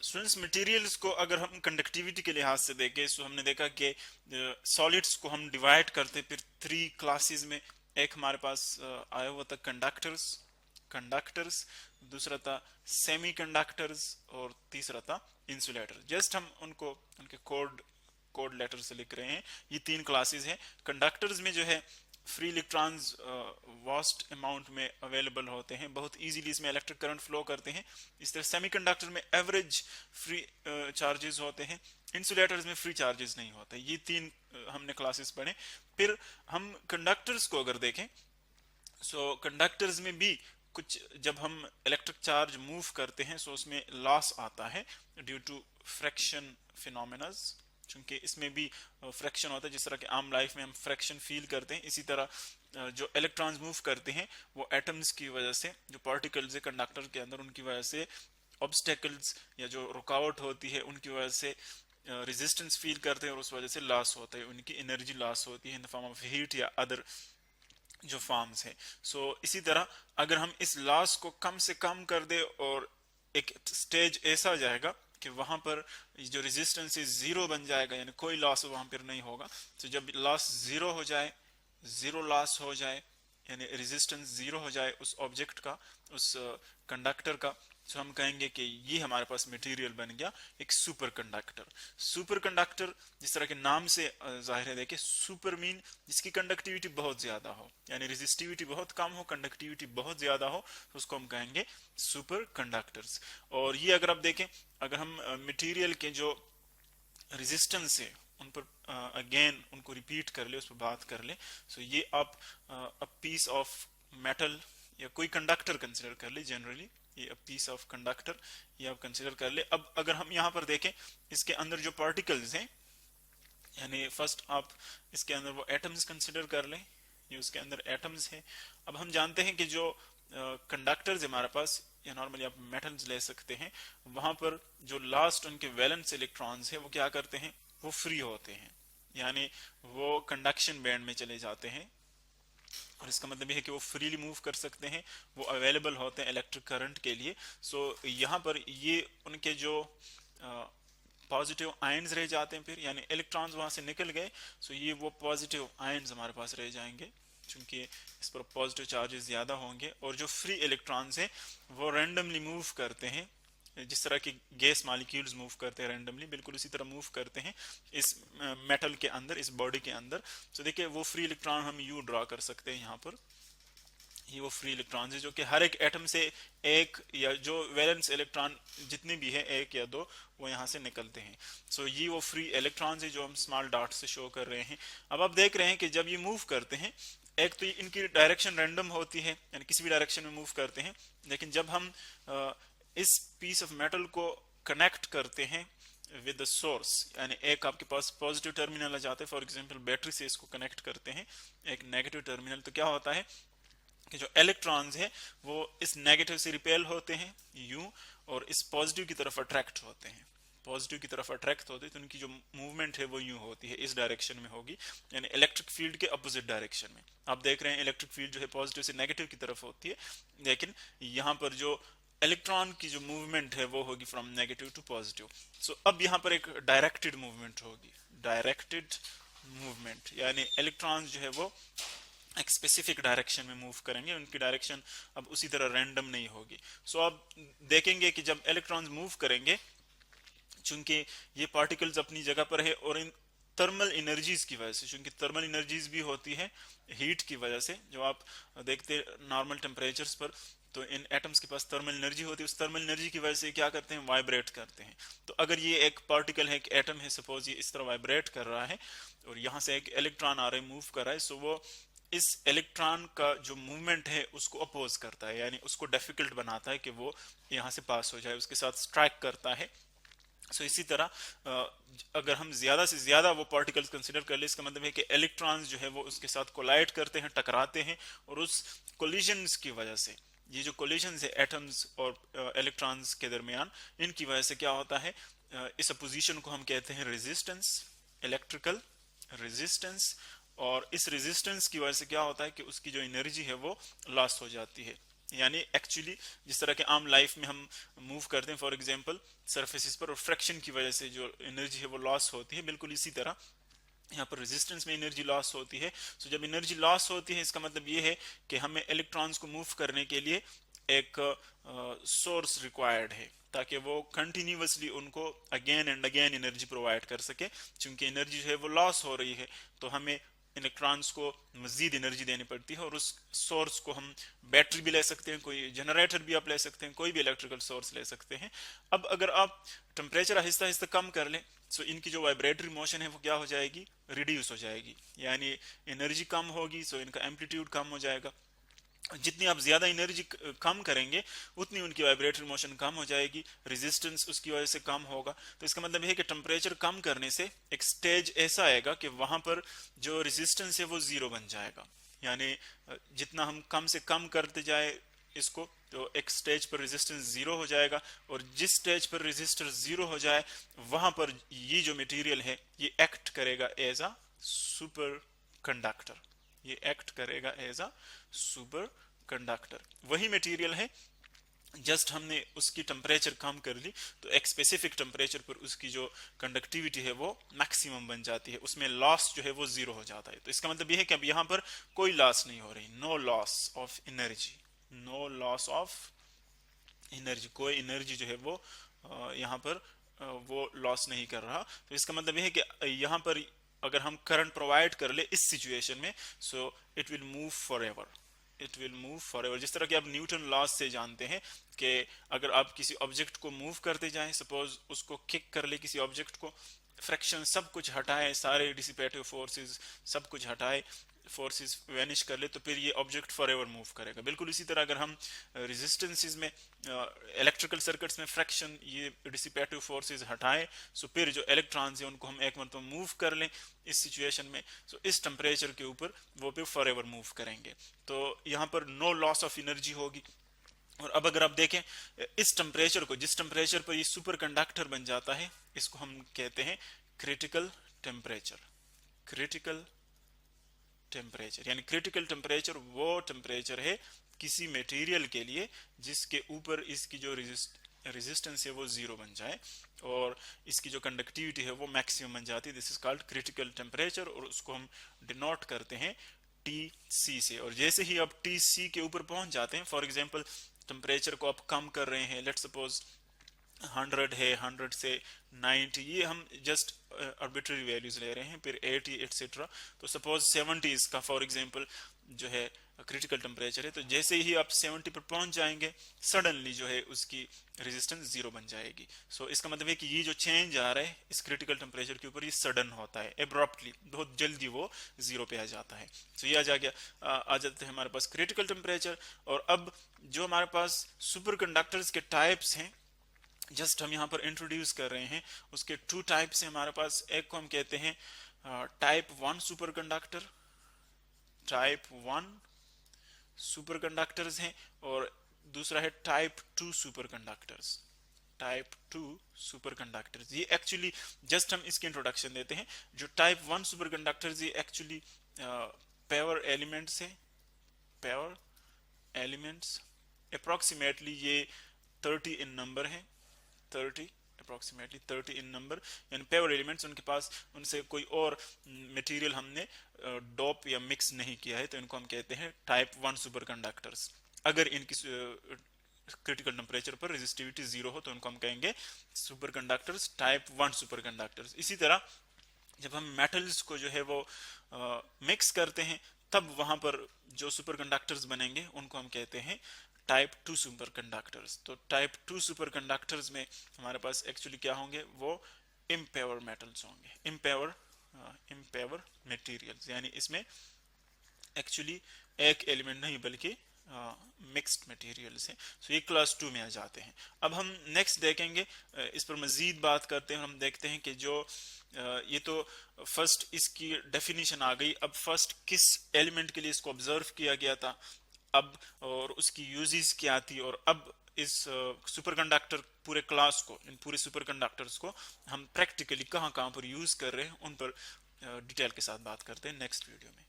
Students, materials को अगर हम कंडक्टिविटी के लिहाज से देखें तो हमने देखा कि सॉलिड्स को हम डिवाइड करते फिर थ्री क्लासेस में। एक हमारे पास आया हुआ था कंडक्टर्स कंडक्टर्स दूसरा था सेमी कंडक्टर्स और तीसरा था इंसुलेटर। जस्ट हम उनको उनके कोड कोड लेटर से लिख रहे हैं। ये तीन क्लासेस हैं। कंडक्टर्स में जो है फ्री इलेक्ट्रॉन्स वास्ट अमाउंट में अवेलेबल होते हैं, बहुत इजीली इसमें इलेक्ट्रिक करंट फ्लो करते हैं। इस तरह सेमीकंडक्टर में एवरेज फ्री चार्जेस होते हैं, इंसुलेटर्स में फ्री चार्जेस नहीं होते। ये तीन हमने क्लासेस पढ़े। फिर हम कंडक्टर्स को अगर देखें, सो कंडक्टर्स में भी कुछ जब हम इलेक्ट्रिक चार्ज मूव करते हैं सो उसमें लॉस आता है ड्यू टू फ्रैक्शन फिनोमेनास। क्योंकि इसमें भी फ्रैक्शन होता है, जिस तरह के आम लाइफ में हम फ्रैक्शन फील करते हैं, इसी तरह जो इलेक्ट्रॉन्स मूव करते हैं वो एटम्स की वजह से, जो पार्टिकल्स है कंडक्टर के अंदर, उनकी वजह से ऑब्स्टेकल्स या जो रुकावट होती है उनकी वजह से रेजिस्टेंस फील करते हैं और उस वजह से लॉस होता है, उनकी एनर्जी लॉस होती है in the form of heat या अदर जो फॉर्म्स है। सो इसी तरह अगर हम इस लॉस को कम से कम कर दे और एक स्टेज ऐसा जाएगा कि वहां पर जो रेजिस्टेंस है जीरो बन जाएगा, यानी कोई लॉस वहां पर नहीं होगा। तो जब लॉस जीरो हो जाए, जीरो लॉस हो जाए, यानी रेजिस्टेंस जीरो हो जाए उस ऑब्जेक्ट का, उस कंडक्टर का, तो हम कहेंगे कि ये हमारे पास मटेरियल बन गया एक सुपर कंडक्टर। सुपर कंडक्टर जिस तरह के नाम से जाहिर है, देखिए सुपर मीन जिसकी कंडक्टिविटी बहुत ज्यादा हो, यानी रेजिस्टिविटी बहुत कम हो, कंडक्टिविटी बहुत ज्यादा हो, तो उसको हम कहेंगे सुपर कंडक्टर्स। और ये अगर आप देखें, अगर हम मटेरियल के जो रेजिस्टेंस है उन पर अगेन उनको रिपीट कर ले, उस पर बात कर ले। सो ये आप अ पीस ऑफ मेटल या कोई कंडक्टर कंसिडर कर ले, जनरली ये पीस ऑफ कंडक्टर ये आप कंसिडर कर ले। अब अगर हम यहाँ पर देखें, इसके अंदर जो पार्टिकल्स हैं, यानी फर्स्ट आप इसके अंदर वो एटम्स कंसिडर कर लें, ये उसके अंदर एटम्स हैं। अब हम जानते हैं कि जो कंडक्टर्स हमारे पास, या नॉर्मली आप मेटल्स ले सकते हैं, वहां पर जो लास्ट उनके वैलेंस इलेक्ट्रॉन्स है वो क्या करते हैं, वो फ्री होते हैं, यानी वो कंडक्शन बैंड में चले जाते हैं। और इसका मतलब ये है कि वो फ्रीली मूव कर सकते हैं, वो अवेलेबल होते हैं इलेक्ट्रिक करंट के लिए। सो यहाँ पर ये उनके जो पॉजिटिव आयन्स रह जाते हैं, फिर यानी इलेक्ट्रॉन्स वहां से निकल गए, सो ये वो पॉजिटिव आयन्स हमारे पास रह जाएंगे, क्योंकि इस पर पॉजिटिव चार्जेस ज्यादा होंगे। और जो फ्री इलेक्ट्रॉन्स हैं वो रैंडमली मूव करते हैं, जिस तरह की गैस मॉलिक्यूल्स मूव करते हैं रैंडमली, बिल्कुल उसी तरह मूव करते हैं इस मेटल के अंदर, इस बॉडी के अंदर। तो देखिए वो फ्री इलेक्ट्रॉन हम यू ड्रॉ कर सकते हैं यहाँ पर, ये वो फ्री इलेक्ट्रॉन है जो कि हर एक एटम से एक, या जो वैलेंस इलेक्ट्रॉन जितने भी है एक या दो, वो यहाँ से निकलते हैं। सो ये वो फ्री इलेक्ट्रॉन्स है जो हम स्मॉल डॉट से शो कर रहे हैं। अब आप देख रहे हैं कि जब ये मूव करते हैं, एक तो इनकी डायरेक्शन रैंडम होती है, यानी किसी भी डायरेक्शन में मूव करते हैं, लेकिन जब हम इस पीस ऑफ मेटल को कनेक्ट करते हैं विद द सोर्स, यानी एक आपके पास पॉजिटिव टर्मिनल आ जाते हैं, फॉर एग्जांपल बैटरी से इसको कनेक्ट करते हैं एक नेगेटिव टर्मिनल, तो क्या होता है कि जो इलेक्ट्रॉन्स हैं वो इस नेगेटिव से रिपेल होते हैं यू, और इस पॉजिटिव की तरफ अट्रैक्ट होते हैं, पॉजिटिव की तरफ अट्रैक्ट होते हैं, तो उनकी जो मूवमेंट है वो यूं होती है, इस डायरेक्शन में होगी, यानी इलेक्ट्रिक फील्ड के अपोजिट डायरेक्शन में। आप देख रहे हैं इलेक्ट्रिक फील्ड जो है पॉजिटिव से नेगेटिव की तरफ होती है, लेकिन यहाँ पर जो इलेक्ट्रॉन की जो मूवमेंट है वो होगी फ्रॉम नेगेटिव टू पॉजिटिव। सो अब यहाँ पर एक डायरेक्टेड मूवमेंट होगी, डायरेक्टेड मूवमेंट, यानी इलेक्ट्रॉन्स जो है वो एक स्पेसिफिक डायरेक्शन में मूव करेंगे, उनकी डायरेक्शन अब उसी तरह रैंडम नहीं होगी। सो आप देखेंगे कि जब इलेक्ट्रॉन्स मूव करेंगे, चूंकि ये पार्टिकल्स अपनी जगह पर है, और इन थर्मल एनर्जीज की वजह से, चूंकि थर्मल एनर्जीज भी होती है हीट की वजह से, जो आप देखते नॉर्मल टेम्परेचर्स पर, तो इन एटम्स के पास थर्मल एनर्जी होती है, उस थर्मल एनर्जी की वजह से क्या करते हैं, वाइब्रेट करते हैं। तो अगर ये एक पार्टिकल है, एक एटम है, सपोज ये इस तरह वाइब्रेट कर रहा है और यहाँ से एक इलेक्ट्रॉन आ रहा है, मूव कर रहा है, सो वो इस इलेक्ट्रॉन का जो मूवमेंट है उसको अपोज करता है, यानी उसको डिफिकल्ट बनाता है कि वो यहाँ से पास हो जाए, उसके साथ स्ट्राइक करता है। सो इसी तरह अगर हम ज्यादा से ज्यादा वो पार्टिकल्स कंसीडर कर ले, इसका मतलब है कि इलेक्ट्रॉन्स जो है वो उसके साथ कोलाइड करते हैं, टकराते हैं, और उस कोलिजन्स की वजह से, ये जो कोलिजन्स है एटम्स और इलेक्ट्रॉन्स के दरमियान, इनकी वजह से क्या होता है, इस अपोजिशन को हम कहते हैं रेजिस्टेंस, इलेक्ट्रिकल रेजिस्टेंस। और इस रेजिस्टेंस की वजह से क्या होता है कि उसकी जो एनर्जी है वो लॉस हो जाती है। यानी एक्चुअली जिस तरह के आम लाइफ में हम मूव करते हैं फॉर एग्जांपल सरफेसेस पर, और फ्रैक्शन की वजह से जो एनर्जी है वो लॉस होती है, बिल्कुल इसी तरह यहाँ पर रेजिस्टेंस में एनर्जी लॉस होती है। सो जब एनर्जी लॉस होती है इसका मतलब ये है कि हमें इलेक्ट्रॉन्स को मूव करने के लिए एक सोर्स रिक्वायर्ड है, ताकि वो कंटिन्यूसली उनको again and again energy provide कर सके। चूंकि एनर्जी जो है वो लॉस हो रही है तो हमें इलेक्ट्रॉन्स को मजीद एनर्जी देनी पड़ती है, और उस सोर्स को हम बैटरी भी ले सकते हैं, कोई जनरेटर भी आप ले सकते हैं, कोई भी इलेक्ट्रिकल सोर्स ले सकते हैं। अब अगर आप टेम्परेचर आहिस्ता आहिस्ता कम कर लें सो इनकी जो वाइब्रेटरी मोशन है वो क्या हो जाएगी, रिड्यूस हो जाएगी, यानी एनर्जी कम होगी सो इनका एम्पलीट्यूड कम हो जाएगा। जितनी आप ज्यादा एनर्जी कम करेंगे उतनी उनकी वाइब्रेटरी मोशन कम हो जाएगी, रेजिस्टेंस उसकी वजह से कम होगा। तो इसका मतलब है कि टेम्परेचर कम करने से एक स्टेज ऐसा आएगा कि वहां पर जो रेजिस्टेंस है वो जीरो बन जाएगा, यानी जितना हम कम से कम करते जाए इसको तो एक स्टेज पर रेजिस्टेंस जीरो हो जाएगा, और जिस स्टेज पर रेजिस्टर जीरो हो जाए वहां पर ये जो मटेरियल है ये एक्ट करेगा एज अ सुपर कंडक्टर, ये एक्ट करेगा एज अ सुपर कंडक्टर। वही मटेरियल है, जस्ट हमने उसकी टेम्परेचर कम कर ली तो एक स्पेसिफिक टेम्परेचर पर उसकी जो कंडक्टिविटी है वो मैक्सिमम बन जाती है, उसमें लॉस जो है वो जीरो हो जाता है। तो इसका मतलब ये है कि अब यहाँ पर कोई लॉस नहीं हो रही, no loss of energy, no loss of energy, कोई एनर्जी जो है वो यहाँ पर वो लॉस नहीं कर रहा। तो इसका मतलब ये है कि यहाँ पर अगर हम करंट प्रोवाइड कर ले इस सिचुएशन में so it will move for ever, it will move for ever. जिस तरह कि आप न्यूटन लॉज से जानते हैं कि अगर आप किसी ऑब्जेक्ट को मूव करते जाएं, सपोज उसको किक कर ले किसी ऑब्जेक्ट को, फ्रैक्शन सब कुछ हटाए, सारे डिसिपेटिव फोर्सेस सब कुछ हटाए, फोर्सेस वैनिश कर ले, तो फिर ये ऑब्जेक्ट फॉर एवर मूव करेगा। बिल्कुल इसी तरह अगर हम रेजिस्टेंसेस में इलेक्ट्रिकल सर्किट्स में फ्रैक्शन ये डिसिपेटिव फोर्सेस हटाएं सो फिर जो इलेक्ट्रॉन्स हैं उनको हम एक मरतबा मूव कर लें इस सिचुएशन में, सो इस टेम्परेचर के ऊपर वो फिर फॉर एवर मूव करेंगे। तो यहाँ पर नो लॉस ऑफ एनर्जी होगी। और अब अगर आप देखें इस टेम्परेचर को, जिस टेम्परेचर पर ये सुपर कंडक्टर बन जाता है इसको हम कहते हैं क्रिटिकल टेम्परेचर। क्रिटिकल टेम्परेचर यानी क्रिटिकल टेम्परेचर वो टेम्परेचर है किसी मटेरियल के लिए जिसके ऊपर इसकी जो रेजिस्टेंस है वो जीरो बन जाए और इसकी जो कंडक्टिविटी है वो मैक्सिमम बन जाती है। This is called critical temperature, और उसको हम डिनोट करते हैं टी सी से। और जैसे ही आप टी सी के ऊपर पहुंच जाते हैं, फॉर एग्जांपल टेम्परेचर को आप कम कर रहे हैं, लेट्स सपोज 100 है, 100 से 90, ये हम जस्ट आर्बिट्ररी वैल्यूज ले रहे हैं, फिर 80 एटसेट्रा। तो सपोज 70 इसका फॉर एग्जांपल जो है क्रिटिकल टेम्परेचर है, तो जैसे ही आप 70 पर पहुंच जाएंगे सडनली जो है उसकी रेजिस्टेंस जीरो बन जाएगी। सो इसका मतलब है कि ये जो चेंज आ रहा है इस क्रिटिकल टेम्परेचर के ऊपर ये सडन होता है, एब्रप्टली, बहुत जल्दी वो जीरो पे आ जाता है। सो ये आ जाते हैं हमारे पास क्रिटिकल टेम्परेचर। और अब जो हमारे पास सुपर कंडक्टर्स के टाइप्स हैं जस्ट हम यहाँ पर इंट्रोड्यूस कर रहे हैं, उसके टू टाइप्स हैं हमारे पास। एक को हम कहते हैं type 1 super conductor, type 1 super conductors हैं, और दूसरा है type 2 super conductors, type 2 super conductors. ये एक्चुअली जस्ट हम इसकी इंट्रोडक्शन देते हैं। जो टाइप 1 सुपर कंडक्टर्स ये एक्चुअली पेवर एलिमेंट्स है, पेवर एलिमेंट्स अप्रोक्सीमेटली ये 30 इन नंबर है, 30 अप्रोक्सीमेटली 30 इन नंबर, यानी पेवर एलिमेंट्स उनके पास, उनसे कोई और मटेरियल हमने डोप या मिक्स नहीं किया है, तो इनको हम कहते हैं टाइप 1 सुपर कंडक्टर्स। अगर इनकी क्रिटिकल टेम्परेचर पर रेजिस्टिविटी जीरो हो तो उनको हम कहेंगे super conductors, type 1 super conductors. इसी तरह जब हम मेटल्स को जो है वो मिक्स करते हैं तब वहां पर जो सुपर कंडक्टर्स बनेंगे उनको हम कहते हैं टाइप 2 सुपर कंडक्टर्स। तो टाइप 2 सुपर कंडक्टर्स में हमारे पास एक्चुअली क्या होंगे, वो इम्पेवर मेटल्स होंगे, इम्पेवर मटेरियल्स, यानी इसमें एक्चुअली एक एलिमेंट नहीं बल्कि मिक्स्ड मटेरियल्स हैं। सो ये क्लास 2 में आ जाते हैं। अब हम नेक्स्ट देखेंगे, इस पर मजीद बात करते हैं, हम देखते हैं कि जो ये तो फर्स्ट इसकी डेफिनेशन आ गई। अब फर्स्ट किस एलिमेंट के लिए इसको ऑब्जर्व किया गया था, अब और उसकी यूजेस क्या थी, और अब इस सुपर कंडक्टर पूरे क्लास को, इन पूरे सुपर कंडक्टर्स को हम प्रैक्टिकली कहाँ कहाँ पर यूज कर रहे हैं उन पर डिटेल के साथ बात करते हैं नेक्स्ट वीडियो में।